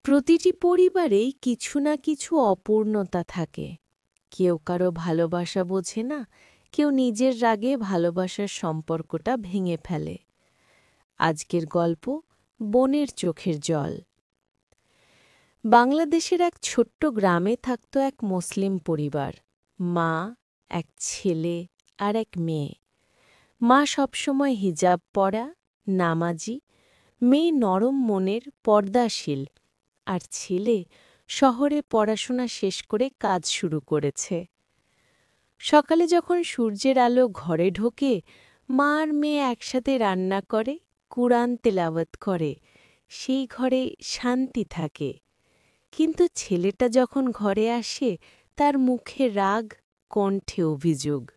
প্রতিটি পরিবারেই কিছু না কিছু অপূর্ণতা থাকে। কেউ কারো ভালোবাসা বোঝে না, কেউ নিজের রাগে ভালোবাসার সম্পর্কটা ভেঙে ফেলে। আজকের গল্প বোনের চোখের জল। বাংলাদেশের এক ছোট্ট গ্রামে থাকত এক মুসলিম পরিবার। মা, এক ছেলে আর এক মেয়ে। মা সবসময় হিজাব পরা, নামাজি, মেয়ে নরম মনের, পর্দাশীল, আর ছেলে শহরে পড়াশোনা শেষ করে কাজ শুরু করেছে। সকালে যখন সূর্যের আলো ঘরে ঢোকে, মা আর মেয়ে একসাথে রান্না করে, কুরআন তেলাওয়াত করে, সেই ঘরে শান্তি থাকে। কিন্তু ছেলেটা যখন ঘরে আসে, তার মুখে রাগ, কণ্ঠে অভিযোগ।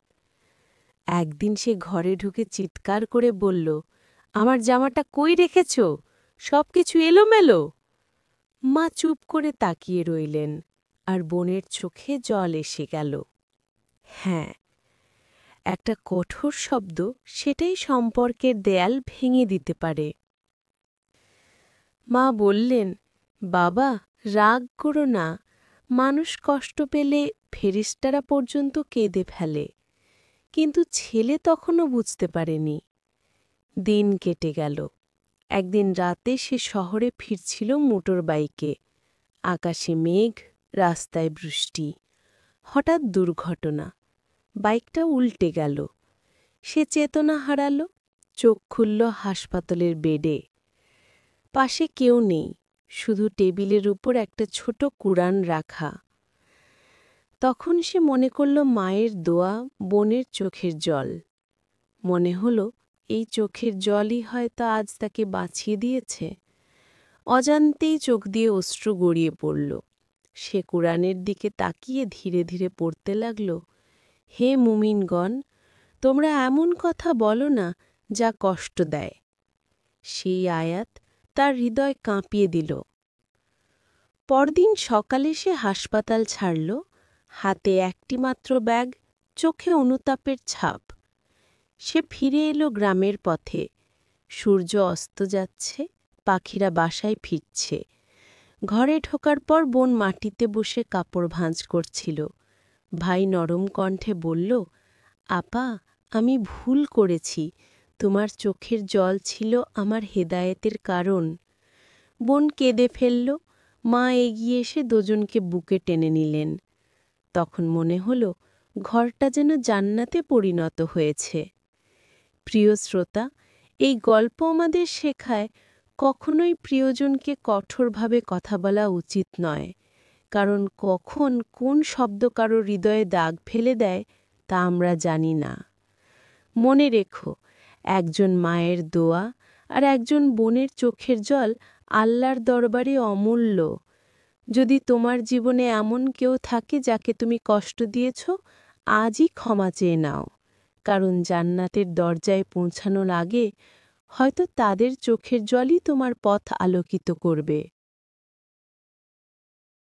একদিন সে ঘরে ঢুকে চিৎকার করে বলল, আমার জামাটা কই রেখেছ? সবকিছু এলোমেলো। মা চুপ করে তাকিয়ে রইলেন, আর বোনের চোখে জল এসে গেল। হ্যাঁ, একটা কঠোর শব্দ সেটাই সম্পর্কের দেয়াল ভেঙে দিতে পারে। মা বললেন, বাবা, রাগ করো না। মানুষ কষ্ট পেলে ফেরেশতারা পর্যন্ত কেঁদে ফেলে। কিন্তু ছেলে তখনও বুঝতে পারেনি। দিন কেটে গেল। একদিন রাতে সে শহরে ফিরছিল মোটর বাইকে। আকাশে মেঘ, রাস্তায় বৃষ্টি। হঠাৎ দুর্ঘটনা। বাইকটা উল্টে গেল। সে চেতনা হারাল, চোখ খুলল হাসপাতালের বেডে। পাশে কেউ নেই, শুধু টেবিলের উপর একটা ছোট কুরআন রাখা। তখন সে মনে করল মায়ের দোয়া, বোনের চোখের জল। মনে হল এই চোখের জলই হয়তো আজ তাকে বাঁচিয়ে দিয়েছে। অজান্তেই চোখ দিয়ে অশ্রু গড়িয়ে পড়ল। সে কুরআনের দিকে তাকিয়ে ধীরে ধীরে পড়তে লাগল, হে মুমিনগণ, তোমরা এমন কথা বলো না যা কষ্ট দেয়। সেই আয়াত তার হৃদয় কাঁপিয়ে দিল। পরদিন সকালে সে হাসপাতাল ছাড়ল, হাতে একটিমাত্র ব্যাগ, চোখে অনুতাপের ছাপ। সে ফিরে এলো গ্রামের পথে। সূর্য অস্ত যাচ্ছে, পাখিরা বাসায় ফিরছে। ঘরে ঢোকার পর বোন মাটিতে বসে কাপড় ভাঁজ করছিল। ভাই নরম কণ্ঠে বলল, আপা, আমি ভুল করেছি। তোমার চোখের জল ছিল আমার হেদায়েতের কারণ। বোন কেঁদে ফেলল। মা এগিয়ে এসে দুজনকে বুকে টেনে নিলেন। তখন মনে হল ঘরটা যেন জান্নাতে পরিণত হয়েছে। প্রিয় শ্রোতা, এই গল্প আমাদের শেখায় কখনোই প্রিয়জনকে কঠোরভাবে কথা বলা উচিত নয়, কারণ কখন কোন শব্দ কারো হৃদয়ে দাগ ফেলে দেয় তা আমরা জানি না। মনে রেখো, একজন মায়ের দোয়া আর একজন বোনের চোখের জল আল্লাহর দরবারে অমূল্য। যদি তোমার জীবনে এমন কেউ থাকে যাকে তুমি কষ্ট দিয়েছ, আজই ক্ষমা চেয়ে নাও, কারণ জান্নাতের দরজায় পৌঁছানোর আগে হয়তো তাদের চোখের জলই তোমার পথ আলোকিত করবে।